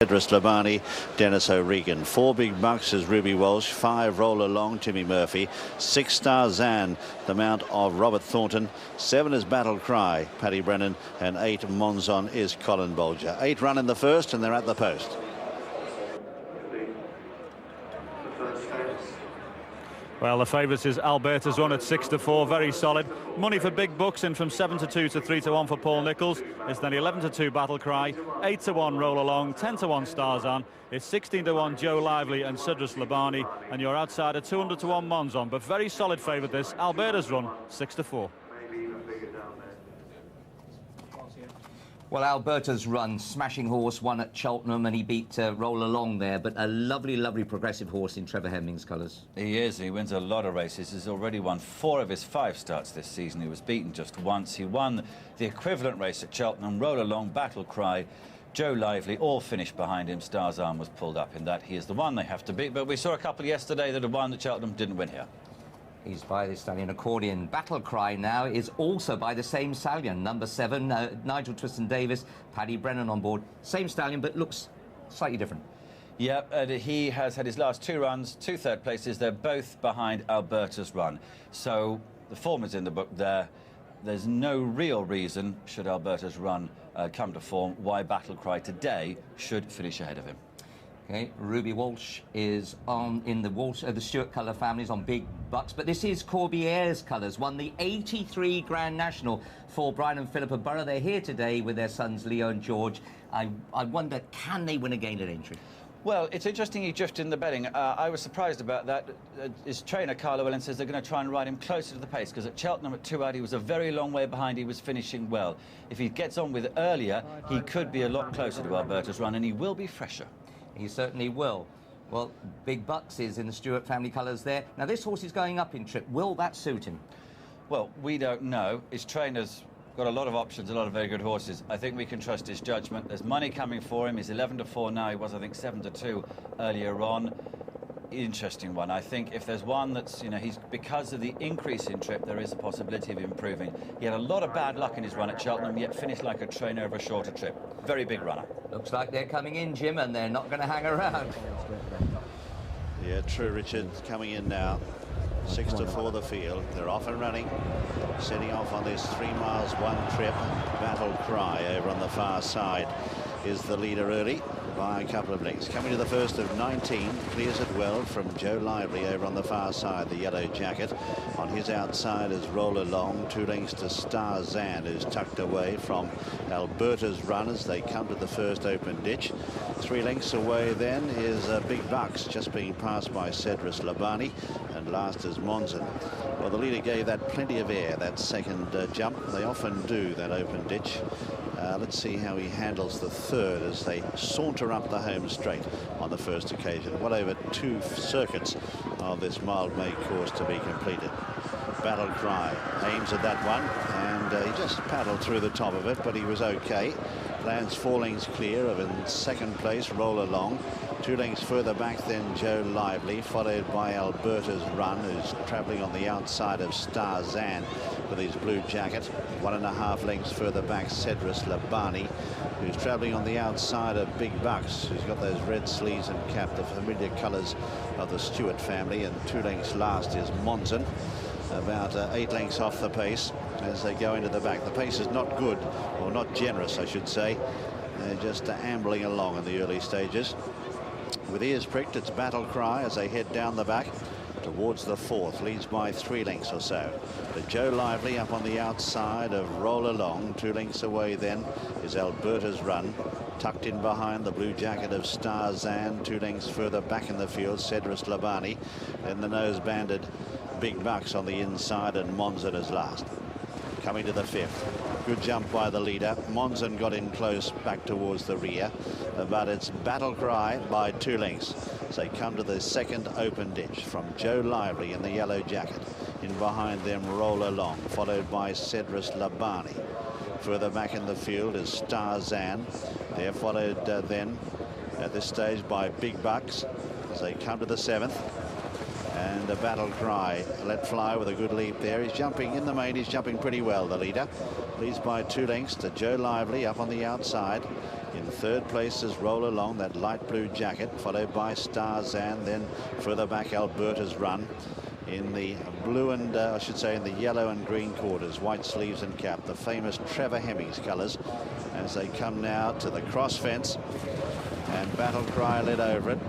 Cedric Labani, Dennis O'Regan. 4 Big Bucks is Ruby Walsh. 5 Roll Along, Timmy Murphy. 6 Star Zan, the mount of Robert Thornton. 7 is Battlecry, Paddy Brennan. And 8 Monzon is Colin Bolger. 8 run in the first, and they're at the post. Well, the favourites is Albertas run at 6-4, very solid. Money for big bucks in from 7-2 to 3-1 for Paul Nicholls. It's then 11-2 Battlecry, 8-1 Roll Along, 10-1 Starzan. It's 16-1 Joe Lively and Cedric Labani, and you're outside at 200-1 Monzon. But very solid favourite this. Albertas run 6-4. Well, Alberta's run, smashing horse, won at Cheltenham, and he beat Roll Along there, but a lovely, lovely progressive horse in Trevor Hemming's colours. He is. He wins a lot of races. He's already won 4 of his 5 starts this season. He was beaten just once. He won the equivalent race at Cheltenham. Roll Along, Battlecry, Joe Lively, all finished behind him. Starzan was pulled up in that. He is the one they have to beat, but we saw a couple yesterday that had won at Cheltenham, didn't win here. He's by the stallion Accordion. Battlecry now is also by the same stallion, number 7, Nigel Twiston-Davis, Paddy Brennan on board. Same stallion, but looks slightly different. Yeah, he has had his last 2 runs, 2 third places. They're both behind Alberta's run. So the form is in the book there. There's no real reason, should Alberta's run come to form, why Battlecry today should finish ahead of him. Okay, Ruby Walsh is on in the Walsh, the Stewart colour families on big bucks, but this is Corbiere's colours. Won the 83 Grand National for Brian and Philippa Borough. They're here today with their sons Leo and George. I wonder, can they win again at Aintree? Well, it's interesting he drifted in the betting. I was surprised about that. His trainer, Carlo Ellen, says they're going to try and ride him closer to the pace, because at Cheltenham at 2 out, he was a very long way behind. He was finishing well. If he gets on with it earlier, he could be a lot closer to Alberta's run, and he will be fresher. He certainly will. Well, Big Bucks is in the Stewart family colours there. Now, this horse is going up in trip. Will that suit him? Well, we don't know. His trainer's got a lot of options, a lot of very good horses. I think we can trust his judgment. There's money coming for him. He's 11-4 now. He was, I think, 7-2 earlier on. Interesting one. I think if there's one that's, he's, because of the increase in trip, there is a possibility of improving. He had a lot of bad luck in his run at Cheltenham, yet finished like a trainer over a shorter trip. Very big runner. Looks like they're coming in, Jim, and they're not going to hang around. Yeah, true, Richard. Coming in now. 6-4 the field. They're off and running. Setting off on this 3 miles 1 trip. Battlecry over on the far side is the leader early by a couple of lengths. Coming to the first of 19, clears it well from Joe Lively over on the far side, the yellow jacket. On his outside is Roll Along, 2 lengths to Star Zan, who's tucked away from Alberta's run as they come to the first open ditch. 3 lengths away then is Big Bucks, just being passed by Cedric Labani, and last is Monzon. Well, the leader gave that plenty of air, that second jump. They often do, that open ditch. Let's see how he handles the third as they saunter up the home straight on the first occasion. Well over 2 circuits of this Mildmay course to be completed. Battlecry aims at that one, and he just paddled through the top of it, but he was okay. Lands 4 lengths clear of in second place Roll Along. 2 lengths further back than Joe Lively, followed by Alberta's run, who's travelling on the outside of Star Zan with his blue jacket. 1.5 lengths further back Cedric Labani, who's travelling on the outside of Big Bucks, who's got those red sleeves and cap, the familiar colours of the Stewart family. And 2 lengths last is Monzon, about 8 lengths off the pace as they go into the back. The pace is not good, or not generous, I should say. They're just ambling along in the early stages. With ears pricked, it's Battlecry as they head down the back towards the 4th, leads by 3 lengths or so. But Joe Lively up on the outside of Roll Along. 2 lengths away then is Alberta's run, tucked in behind the blue jacket of Star Zan. 2 lengths further back in the field Cedric Labani, then the nose banded Big Bucks on the inside, and Monzon is last. Coming to the 5th, good jump by the leader. Monzon got in close back towards the rear, but it's Battlecry by 2 lengths. So they come to the second open ditch from Joe Lively in the yellow jacket. In behind them Roll Along, followed by Cedric Labani. Further back in the field is Star Zan. They're followed then at this stage by Big Bucks as they come to the 7th. And the Battlecry let fly with a good leap there. He's jumping in the main. He's jumping pretty well, the leader. Leads by 2 lengths to Joe Lively up on the outside. In third place is Roll Along, that light blue jacket, followed by Starzan. Then further back, Alberta's Run. In the blue and, I should say, in the yellow and green quarters, white sleeves and cap, the famous Trevor Hemmings colours, as they come now to the cross fence. And Battlecry led over it.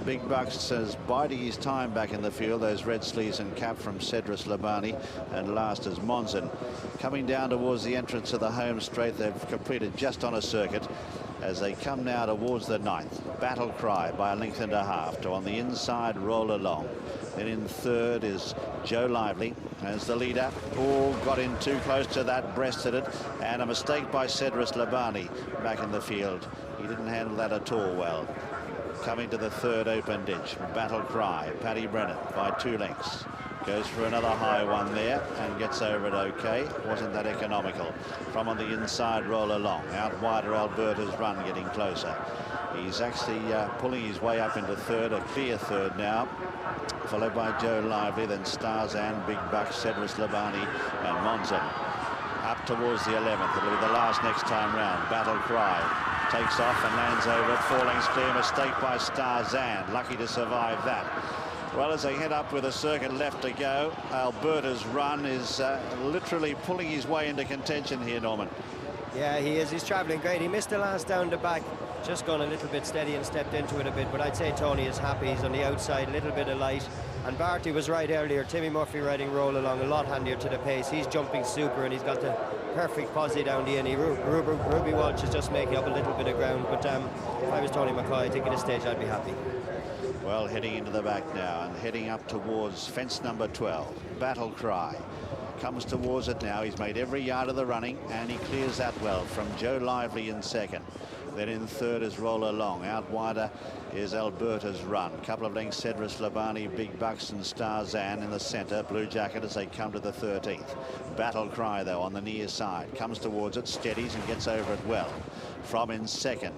Big Bucks is biding his time back in the field, those red sleeves and cap from Cedrus Labani, and last is Monzon. Coming down towards the entrance of the home straight, they've completed just on a circuit as they come now towards the ninth. Battlecry by a length and a half to on the inside Roll Along. Then in third is Joe Lively as the leader. Oh, got in too close to that, breasted it, and a mistake by Cedrus Labani back in the field. He didn't handle that at all well. Coming to the third open ditch, Battlecry, Paddy Brennan by 2 lengths. Goes for another high one there and gets over it okay. Wasn't that economical. From on the inside, Roll Along. Out wider, Alberta's Run getting closer. He's actually pulling his way up into third, a clear third now. Followed by Joe Lively, then Starzan, Big Buck, Cedrus Labani and Monzon. Up towards the 11th. It'll be the last next time round. Battlecry takes off and lands over it. 4 lengths clear. Mistake by Starzan. Lucky to survive that. Well, as they head up with a circuit left to go, Alberta's Run is literally pulling his way into contention here, Norman. Yeah, he is. He's travelling great. He missed the last down the back. Just gone a little bit steady and stepped into it a bit. But I'd say Tony is happy. He's on the outside, a little bit of light. And Barty was right earlier. Timmy Murphy riding Roll Along a lot handier to the pace. He's jumping super and he's got the perfect posse down the innie. Ruby Walsh is just making up a little bit of ground. But if I was Tony McCoy, I think at this stage I'd be happy. Well, heading into the back now and heading up towards fence number 12. Battlecry comes towards it now. He's made every yard of the running and he clears that well from Joe Lively in second. Then in third is Roll Along. Out wider is Alberta's Run. Couple of lengths, Cedrus Labani, Big Bucks and Starzan in the centre. Blue jacket as they come to the 13th. Battlecry, though, on the near side. Comes towards it, steadies and gets over it well. From in second,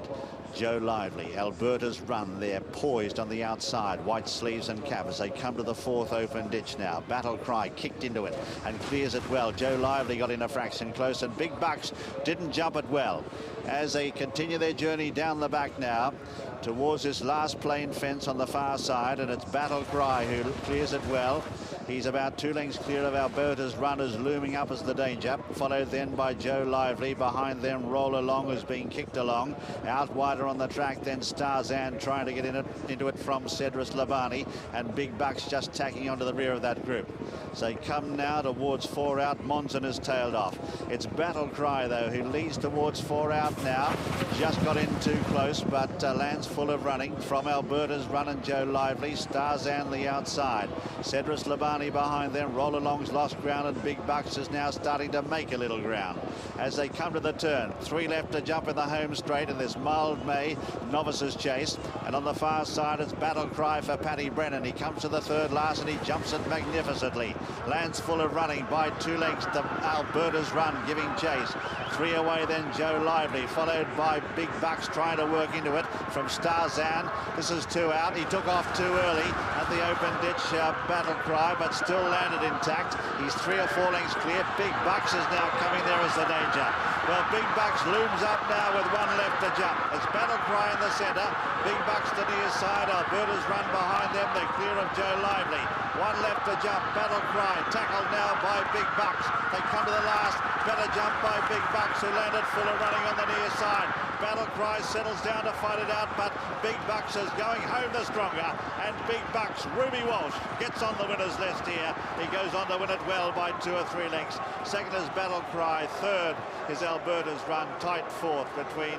Joe Lively. Alberta's Run there, poised on the outside. White sleeves and cap as they come to the 4th open ditch now. Battlecry kicked into it and clears it well. Joe Lively got in a fraction close and Big Bucks didn't jump it well. As they continue their journey down the back now towards this last plain fence on the far side, and it's Battlecry who clears it well. He's about 2 lengths clear of Alberta's Runners, looming up as the danger, followed then by Joe Lively. Behind them Roll Along, who's being kicked along. Out wider on the track then Starzan trying to get into it from Cedrus Labani, and Big Bucks just tacking onto the rear of that group. So they come now towards 4 out. Monzon has tailed off. It's Battlecry though who leads towards 4 out now. Just got in too close, but lands full of running from Alberta's Run and Joe Lively. Starzan the outside. Cedrus Labani behind them. Roll Along's lost ground and Big Bucks is now starting to make a little ground as they come to the turn. 3 left to jump in the home straight in this Mildmay Novice's chase, and on the far side it's Battlecry for Paddy Brennan. He comes to the 3rd last and he jumps it magnificently. Lands full of running by 2 lengths to Alberta's Run giving chase. 3 away then Joe Lively, followed by Big Bucks trying to work into it from Starzan. This is 2 out. He took off too early at the open ditch, Battlecry, but still landed intact. He's 3 or 4 lengths clear. Big Bucks is now coming there as the danger. Well, Big Bucks looms up now with 1 left to jump. It's Battlecry in the centre. Big Bucks to near side. Alberta's Run behind them. They're clear of Joe Lively. 1 left to jump. Battlecry tackled now by Big Bucks. They come to the last. Better jump by Big Bucks, who landed full of running on the near side. Battlecry settles down to fight it out, but Big Bucks is going home the stronger. And Big Bucks, Ruby Walsh, gets on the winner's list here. He goes on to win it well by 2 or 3 lengths. Second is Battlecry. Third is Alberta's Run. Tight 4th between,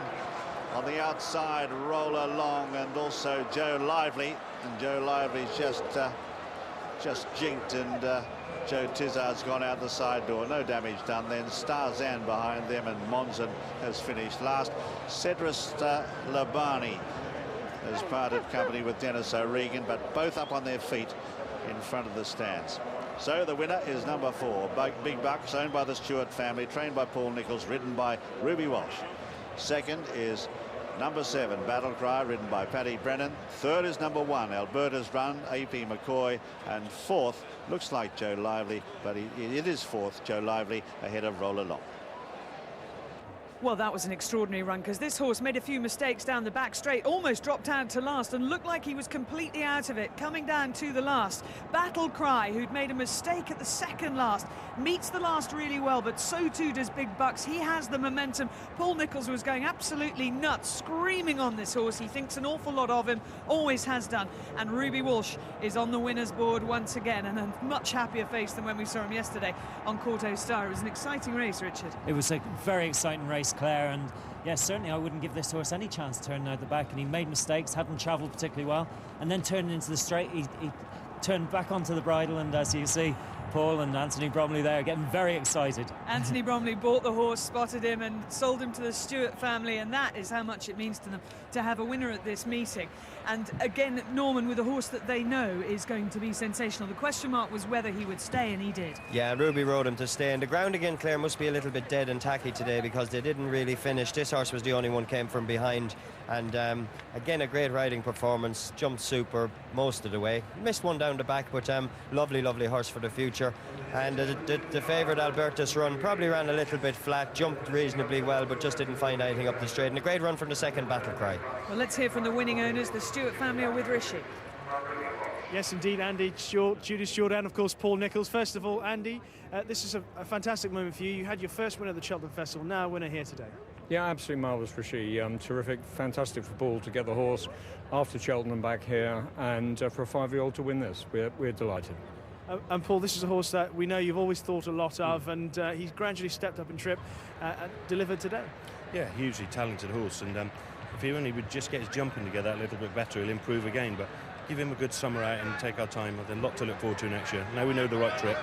on the outside, Roll Along and also Joe Lively. And Joe Lively's just jinked, and Joe Tizard's gone out the side door. No damage done then. Starzan behind them and Monzon has finished last. Cedrus Labani has parted company with Dennis O'Regan, but both up on their feet in front of the stands. So the winner is number 4, Big Bucks, owned by the Stewart family, trained by Paul Nicholls, ridden by Ruby Walsh. Second is number 7, Battlecry, ridden by Paddy Brennan. Third is number 1, Alberta's Run, A.P. McCoy. And 4th, looks like Joe Lively, but it is 4th, Joe Lively, ahead of Roll Along. Well, that was an extraordinary run, because this horse made a few mistakes down the back straight, almost dropped out to last and looked like he was completely out of it, coming down to the last. Battlecry, who'd made a mistake at the second last, meets the last really well, but so too does Big Bucks. He has the momentum. Paul Nicholls was going absolutely nuts, screaming on this horse. He thinks an awful lot of him, always has done. And Ruby Walsh is on the winner's board once again, and a much happier face than when we saw him yesterday on Courto Star. It was an exciting race, Richard. It was a very exciting race, Claire, and yes, certainly I wouldn't give this horse any chance turning out the back, and he made mistakes, hadn't travelled particularly well, and then turning into the straight, he turned back onto the bridle, and as you see, Paul and Anthony Bromley there getting very excited. Anthony Bromley bought the horse, spotted him and sold him to the Stewart family, and that is how much it means to them to have a winner at this meeting. And again, Norman with a horse that they know is going to be sensational. The question mark was whether he would stay, and he did. Yeah, Ruby rode him to stay. And the ground again, Claire, must be a little bit dead and tacky today, because they didn't really finish. This horse was the only one came from behind. And again, a great riding performance. Jumped super most of the way. Missed one down the back, but lovely, lovely horse for the future. And the favourite Albertas run probably ran a little bit flat, jumped reasonably well, but just didn't find anything up the straight. And a great run from the second Battlecry. Well, let's hear from the winning owners. The Stewart family are with Rishi. Yes, indeed, Andy Short, Judy Short, and of course Paul Nicholls. First of all, Andy, this is a fantastic moment for you. You had your first win at the Cheltenham Festival, now a winner here today. Yeah, absolutely marvellous, Rishi. Terrific, fantastic for Paul to get the horse after Cheltenham back here, and for a 5-year-old to win this. We're delighted. And Paul, this is a horse that we know you've always thought a lot of, and he's gradually stepped up in trip and delivered today. Yeah, hugely talented horse, and if he only would just get his jumping together a little bit better, he'll improve again. But give him a good summer out and take our time. There's a lot to look forward to next year. Now we know the right trip.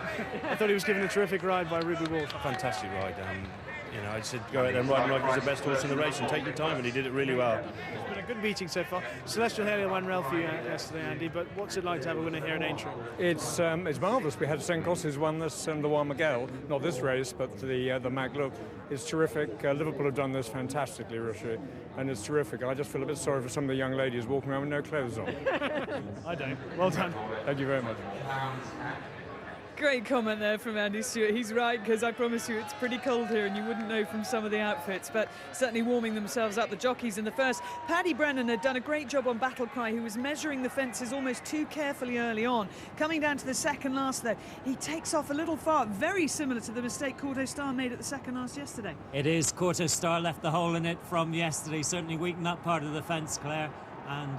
I thought he was given a terrific ride by Ruby Walsh. Fantastic ride. You know, I said go out there and ride him like he's the best horse in the race and take your time, and he did it really well. It's been a good meeting so far. Celestial Halo won well for you yesterday, Andy, but what's it like to have a winner here in Aintree? It's marvellous. We had St. Goss's won this and the Juan Miguel, not this race, but the Mag Look. It's terrific. Liverpool have done this fantastically, Rishi, and it's terrific. I just feel a bit sorry for some of the young ladies walking around with no clothes on. I don't. Well done. Thank you very much. Great comment there from Andy Stewart. He's right, because I promise you it's pretty cold here and you wouldn't know from some of the outfits, but certainly warming themselves up. The jockeys in the first. Paddy Brennan had done a great job on Battlecry, who was measuring the fences almost too carefully early on. Coming down to the second last, though, he takes off a little far, very similar to the mistake Courto Star made at the second last yesterday. It is. Courto Star left the hole in it from yesterday, certainly weakened that part of the fence, Claire, and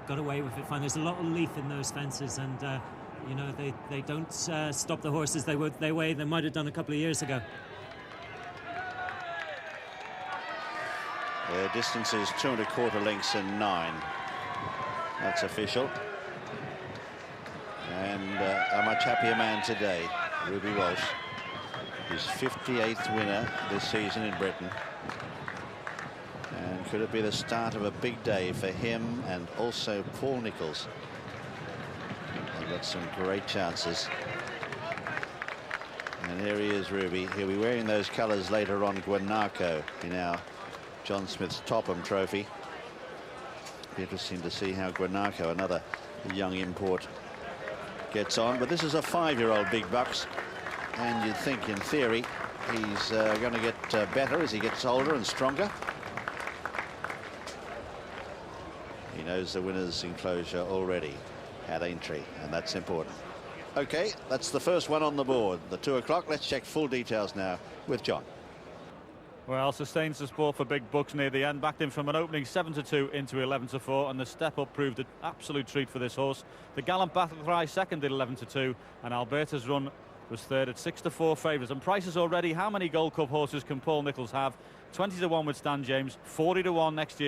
got away with it fine. There's a lot of leaf in those fences, and you know, they don't stop the horses they might have done a couple of years ago. The distance is 2 1/4 lengths and 9. That's official. And a much happier man today, Ruby Walsh. His 58th winner this season in Britain. And could it be the start of a big day for him and also Paul Nicholls? Got some great chances. And here he is, Ruby. He'll be wearing those colours later on Guanaco in our John Smith's Topham Trophy. Be interesting to see how Guanaco, another young import, gets on. But this is a 5-year-old Big Bucks, and you'd think in theory he's going to get better as he gets older and stronger. He knows the winner's enclosure already at Aintree, and that's important. Okay, that's the first one on the board, the 2 o'clock. Let's check full details now with John. Well, sustains the sport for Big Bucks near the end. Backed him from an opening 7-2 into 11-4, and the step up proved an absolute treat for this horse. The gallant Battlecry second at 11-2, and Alberta's run was third at 6-4 favourites. And prices already. How many Gold Cup horses can Paul Nicholls have? 20-1 with Stan James, 40-1 next year.